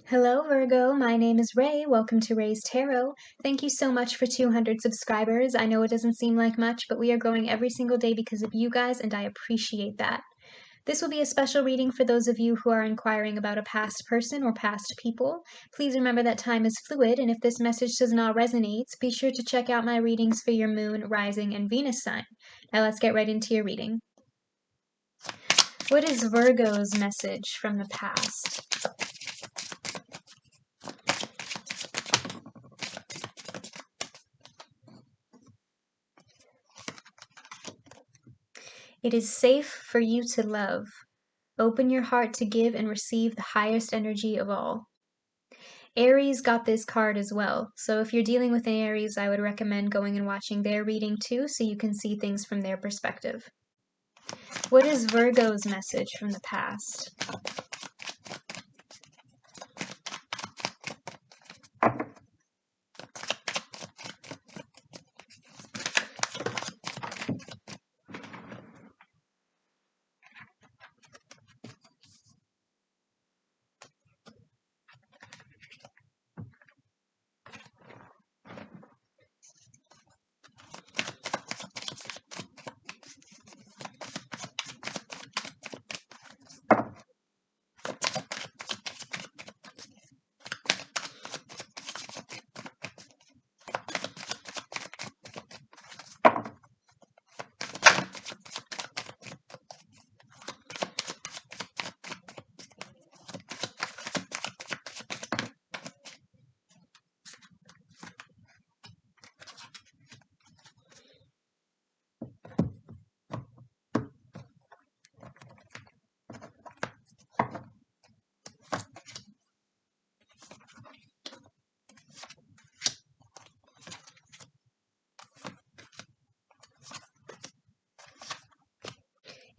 Hello, Virgo. My name is Ray. Welcome to Ray's Tarot. Thank you so much for 200 subscribers. I know it doesn't seem like much, but we are growing every single day because of you guys, and I appreciate that. This will be a special reading for those of you who are inquiring about a past person or past people. Please remember that time is fluid, and if this message does not resonate, be sure to check out my readings for your moon, rising, and Venus sign. Now let's get right into your reading. What is Virgo's message from the past? It is safe for you to love. Open your heart to give and receive the highest energy of all. Aries got this card as well, so if you're dealing with an Aries, I would recommend going and watching their reading too, so you can see things from their perspective. What is Virgo's message from the past?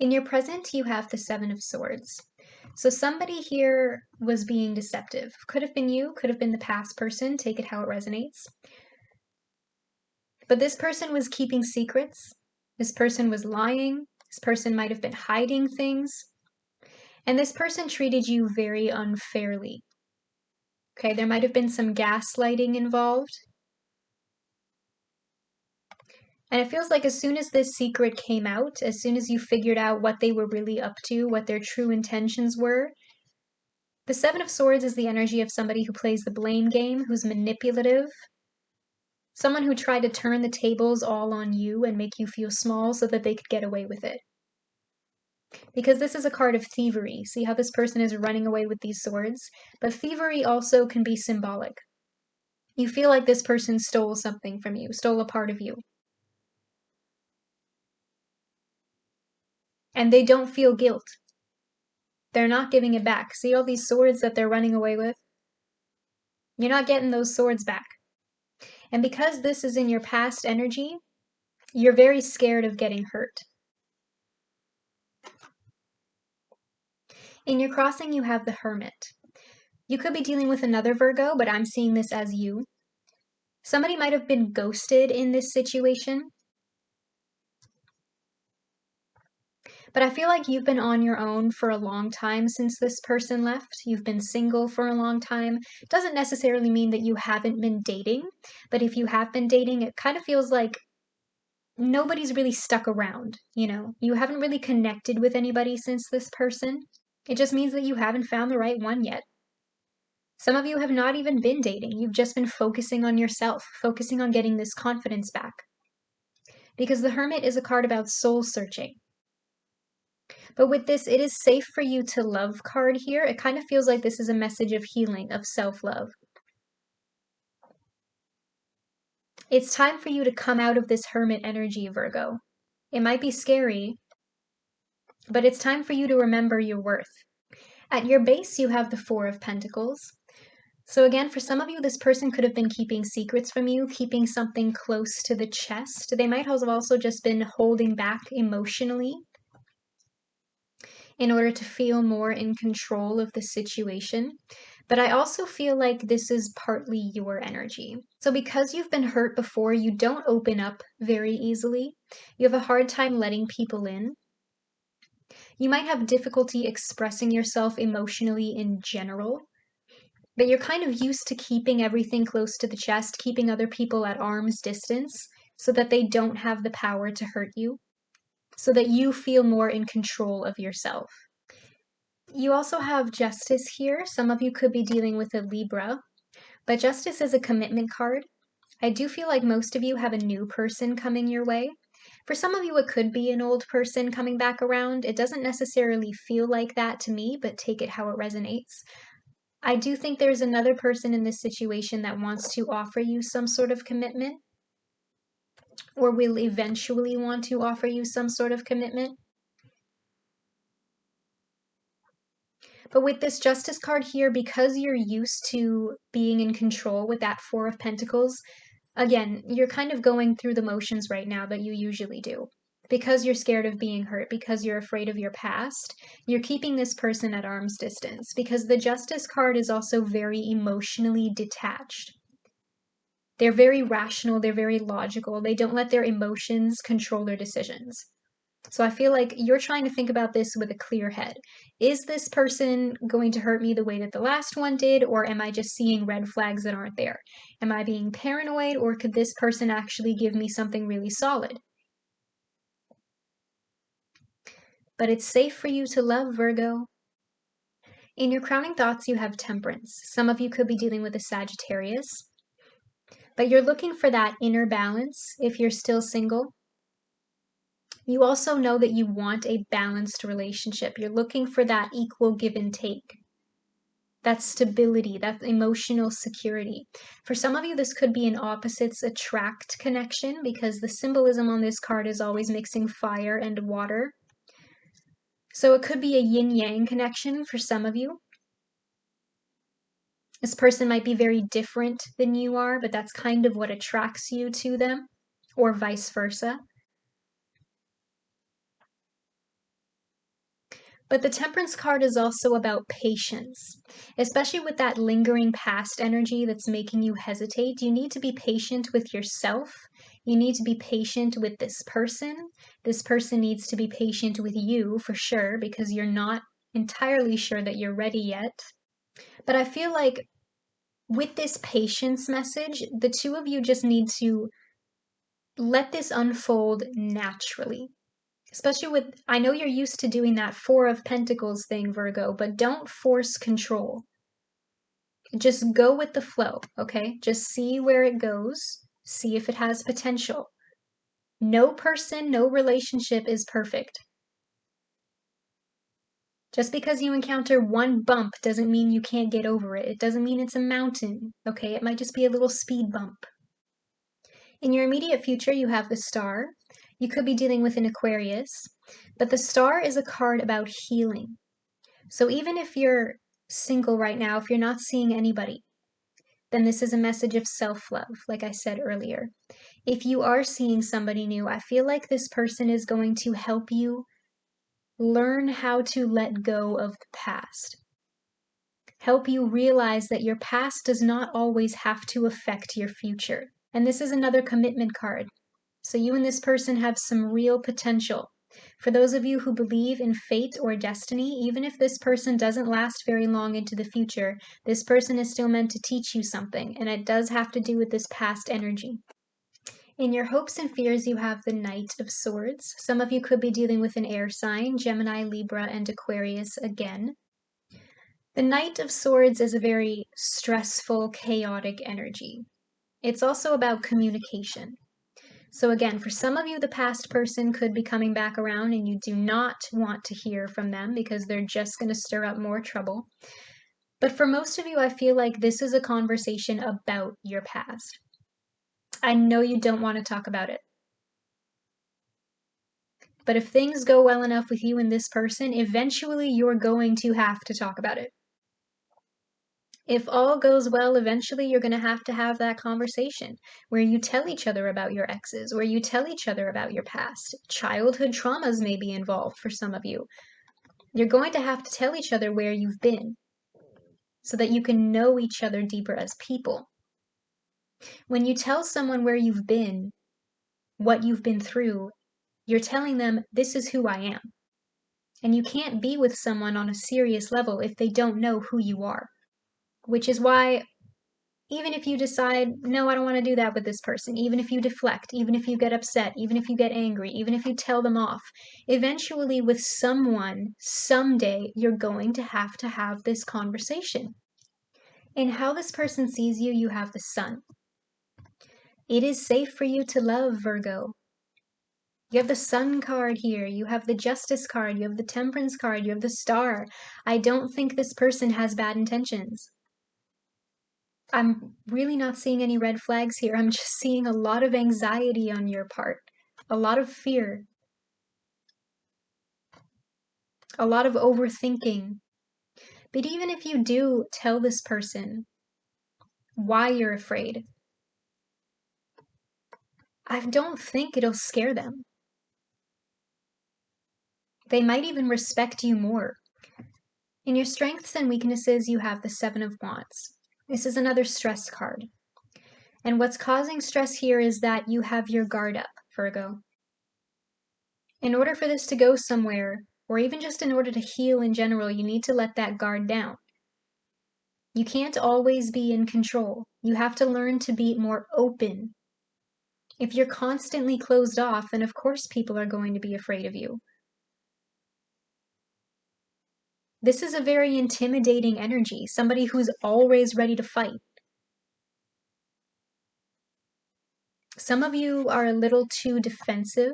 In your present, you have the Seven of Swords. So somebody here was being deceptive. Could have been you, could have been the past person, take it how it resonates. But this person was keeping secrets. This person was lying. This person might have been hiding things. And this person treated you very unfairly. Okay, there might have been some gaslighting involved. And it feels like as soon as this secret came out, as soon as you figured out what they were really up to, what their true intentions were, the Seven of Swords is the energy of somebody who plays the blame game, who's manipulative, someone who tried to turn the tables all on you and make you feel small so that they could get away with it. Because this is a card of thievery. See how this person is running away with these swords? But thievery also can be symbolic. You feel like this person stole something from you, stole a part of you. And they don't feel guilt. They're not giving it back. See all these swords that they're running away with? You're not getting those swords back. And because this is in your past energy, you're very scared of getting hurt. In your crossing, you have the Hermit. You could be dealing with another Virgo, but I'm seeing this as you. Somebody might have been ghosted in this situation. But I feel like you've been on your own for a long time since this person left. You've been single for a long time. Doesn't necessarily mean that you haven't been dating, but if you have been dating, it kind of feels like nobody's really stuck around, you know? You haven't really connected with anybody since this person. It just means that you haven't found the right one yet. Some of you have not even been dating. You've just been focusing on yourself, focusing on getting this confidence back. Because the Hermit is a card about soul searching. But with this, it is safe for you to love card here. It kind of feels like this is a message of healing, of self-love. It's time for you to come out of this Hermit energy, Virgo. It might be scary, but it's time for you to remember your worth. At your base, you have the Four of Pentacles. So again, for some of you, this person could have been keeping secrets from you, keeping something close to the chest. They might have also just been holding back emotionally in order to feel more in control of the situation. But I also feel like this is partly your energy. So because you've been hurt before, you don't open up very easily. You have a hard time letting people in. You might have difficulty expressing yourself emotionally in general, But you're kind of used to keeping everything close to the chest, keeping other people at arm's distance so that they don't have the power to hurt you, so that you feel more in control of yourself. You also have Justice here. Some of you could be dealing with a Libra, but Justice is a commitment card. I do feel like most of you have a new person coming your way. For some of you, it could be an old person coming back around. It doesn't necessarily feel like that to me, but take it how it resonates. I do think there's another person in this situation that wants to offer you some sort of commitment, or will eventually want to offer you some sort of commitment. But with this Justice card here, because you're used to being in control with that Four of Pentacles, again, you're kind of going through the motions right now that you usually do. Because you're scared of being hurt, because you're afraid of your past, you're keeping this person at arm's distance. Because the Justice card is also very emotionally detached. They're very rational, they're very logical, they don't let their emotions control their decisions. So I feel like you're trying to think about this with a clear head. Is this person going to hurt me the way that the last one did, or am I just seeing red flags that aren't there? Am I being paranoid, or could this person actually give me something really solid? But it's safe for you to love, Virgo. In your crowning thoughts, you have Temperance. Some of you could be dealing with a Sagittarius, but you're looking for that inner balance if you're still single. You also know that you want a balanced relationship. You're looking for that equal give and take, that stability, that emotional security. For some of you, this could be an opposites attract connection because the symbolism on this card is always mixing fire and water. So it could be a yin-yang connection for some of you. This person might be very different than you are, but that's kind of what attracts you to them, or vice versa. But the Temperance card is also about patience, especially with that lingering past energy that's making you hesitate. You need to be patient with yourself. You need to be patient with this person. This person needs to be patient with you for sure, because you're not entirely sure that you're ready yet. But I feel like with this patience message, the two of you just need to let this unfold naturally. Especially with, I know you're used to doing that Four of Pentacles thing, Virgo, but don't force control. Just go with the flow, okay? Just see where it goes. See if it has potential. No person, no relationship is perfect. Just because you encounter one bump doesn't mean you can't get over it. It doesn't mean it's a mountain, okay? It might just be a little speed bump. In your immediate future, you have the Star. You could be dealing with an Aquarius, but the Star is a card about healing. So even if you're single right now, if you're not seeing anybody, then this is a message of self-love, like I said earlier. If you are seeing somebody new, I feel like this person is going to help you learn how to let go of the past. Help you realize that your past does not always have to affect your future. And this is another commitment card. So you and this person have some real potential. For those of you who believe in fate or destiny, even if this person doesn't last very long into the future, this person is still meant to teach you something, and it does have to do with this past energy. In your hopes and fears, you have the Knight of Swords. Some of you could be dealing with an air sign, Gemini, Libra, and Aquarius again. The Knight of Swords is a very stressful, chaotic energy. It's also about communication. So again, for some of you, the past person could be coming back around and you do not want to hear from them because they're just going to stir up more trouble. But for most of you, I feel like this is a conversation about your past. I know you don't want to talk about it. But if things go well enough with you and this person, eventually you're going to have to talk about it. If all goes well, eventually you're going to have that conversation where you tell each other about your exes, where you tell each other about your past. Childhood traumas may be involved for some of you. You're going to have to tell each other where you've been so that you can know each other deeper as people. When you tell someone where you've been, what you've been through, you're telling them, this is who I am. And you can't be with someone on a serious level if they don't know who you are. which is why even if you decide, no, I don't want to do that with this person, even if you deflect, even if you get upset, even if you get angry, even if you tell them off, eventually with someone, someday, you're going to have this conversation. In how this person sees you, you have the Sun. It is safe for you to love, Virgo. You have the Sun card here, you have the Justice card, you have the Temperance card, you have the Star. I don't think this person has bad intentions. I'm really not seeing any red flags here. I'm just seeing a lot of anxiety on your part, a lot of fear, a lot of overthinking. But even if you do tell this person why you're afraid, I don't think it'll scare them. They might even respect you more. In your strengths and weaknesses, you have the Seven of Wands. This is another stress card. And what's causing stress here is that you have your guard up, Virgo. In order for this to go somewhere, or even just in order to heal in general, you need to let that guard down. You can't always be in control. You have to learn to be more open. If you're constantly closed off, then of course people are going to be afraid of you. This is a very intimidating energy, somebody who's always ready to fight. Some of you are a little too defensive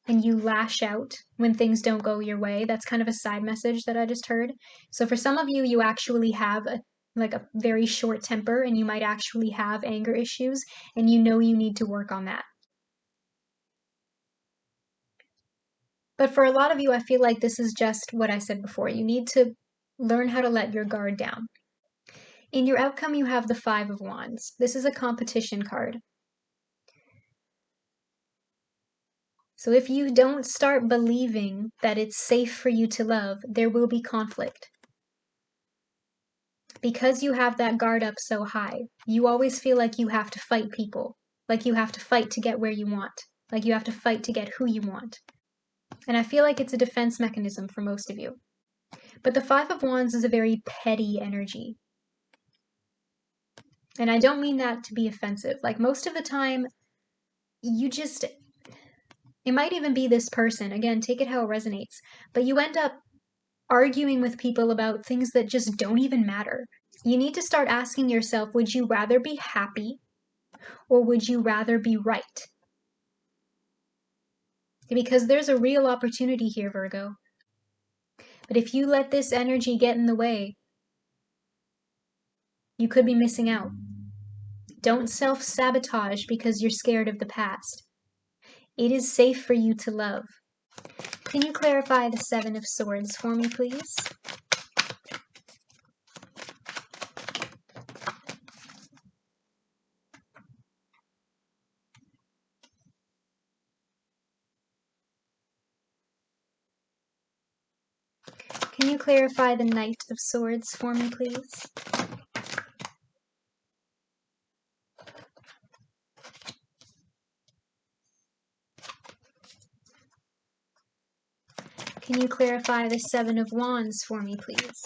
and you lash out when things don't go your way. That's kind of a side message that I just heard. So for some of you, you actually have a very short temper and you might actually have anger issues and you know you need to work on that. But for a lot of you, I feel like this is just what I said before. You need to learn how to let your guard down. In your outcome, you have the Five of Wands. This is a competition card. So if you don't start believing that it's safe for you to love, there will be conflict. Because you have that guard up so high, you always feel like you have to fight people, like you have to fight to get where you want, like you have to fight to get who you want. And I feel like it's a defense mechanism for most of you. But the Five of Wands is a very petty energy. And I don't mean that to be offensive. Like most of the time, it might even be this person, again, take it how it resonates, but you end up arguing with people about things that just don't even matter. You need to start asking yourself, would you rather be happy or would you rather be right? Because there's a real opportunity here, Virgo. But if you let this energy get in the way, you could be missing out. Don't self-sabotage because you're scared of the past. It is safe for you to love. Can you clarify the Seven of Swords for me, please? Can you clarify the Knight of Swords for me, please? Can you clarify the Seven of Wands for me, please?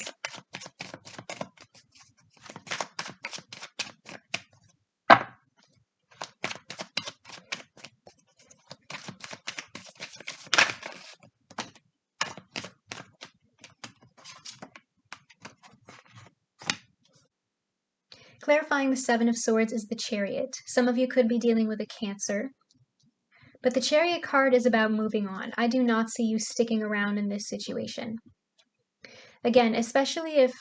Clarifying the Seven of Swords is the Chariot. Some of you could be dealing with a Cancer. But the Chariot card is about moving on. I do not see you sticking around in this situation. Again, especially if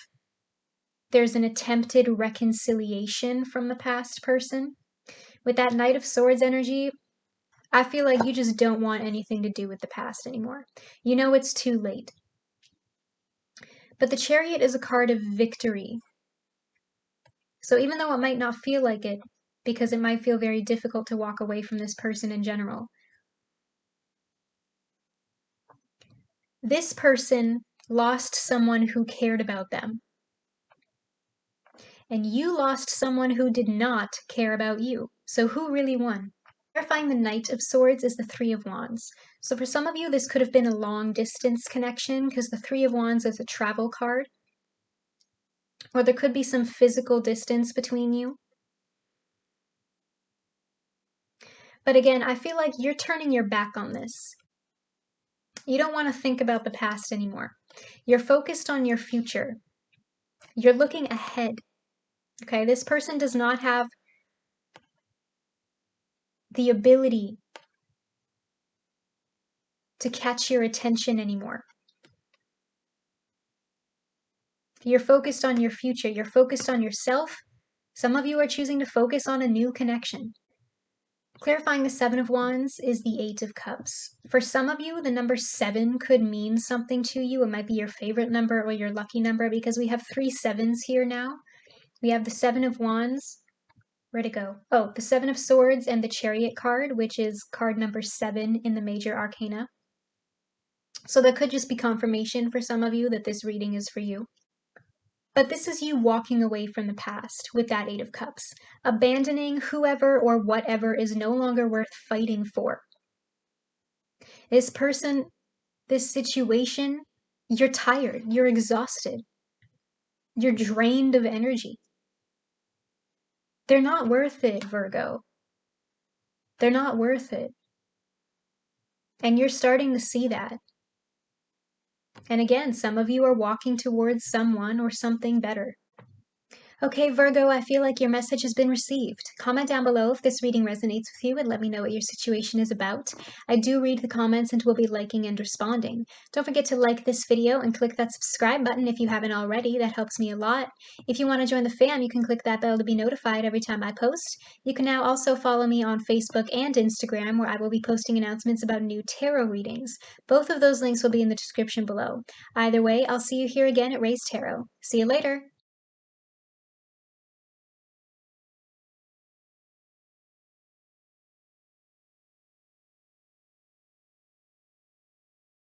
there's an attempted reconciliation from the past person. With that Knight of Swords energy, I feel like you just don't want anything to do with the past anymore. You know it's too late. But the Chariot is a card of victory. So even though it might not feel like it, because it might feel very difficult to walk away from this person in general, this person lost someone who cared about them. And you lost someone who did not care about you. So who really won? Clarifying the Knight of Swords is the Three of Wands. So for some of you, this could have been a long distance connection because the Three of Wands is a travel card. or there could be some physical distance between you. But again, I feel like you're turning your back on this. You don't want to think about the past anymore. You're focused on your future. You're looking ahead. Okay, this person does not have the ability to catch your attention anymore. You're focused on your future. You're focused on yourself. Some of you are choosing to focus on a new connection. Clarifying the Seven of Wands is the Eight of Cups. For some of you, the number 7 could mean something to you. It might be your favorite number or your lucky number because we have 3 sevens here now. We have the Seven of Wands. Where'd it go? Oh, the Seven of Swords and the Chariot card, which is card number 7 in the major arcana. So that could just be confirmation for some of you that this reading is for you. But this is you walking away from the past with that Eight of Cups, abandoning whoever or whatever is no longer worth fighting for. This person, this situation, you're tired, you're exhausted, you're drained of energy. They're not worth it, Virgo. They're not worth it. And you're starting to see that. And again, some of you are walking towards someone or something better. Okay, Virgo, I feel like your message has been received. Comment down below if this reading resonates with you and let me know what your situation is about. I do read the comments and will be liking and responding. Don't forget to like this video and click that subscribe button if you haven't already. That helps me a lot. If you want to join the fam, you can click that bell to be notified every time I post. You can now also follow me on Facebook and Instagram, where I will be posting announcements about new tarot readings. Both of those links will be in the description below. Either way, I'll see you here again at Raise Tarot. See you later!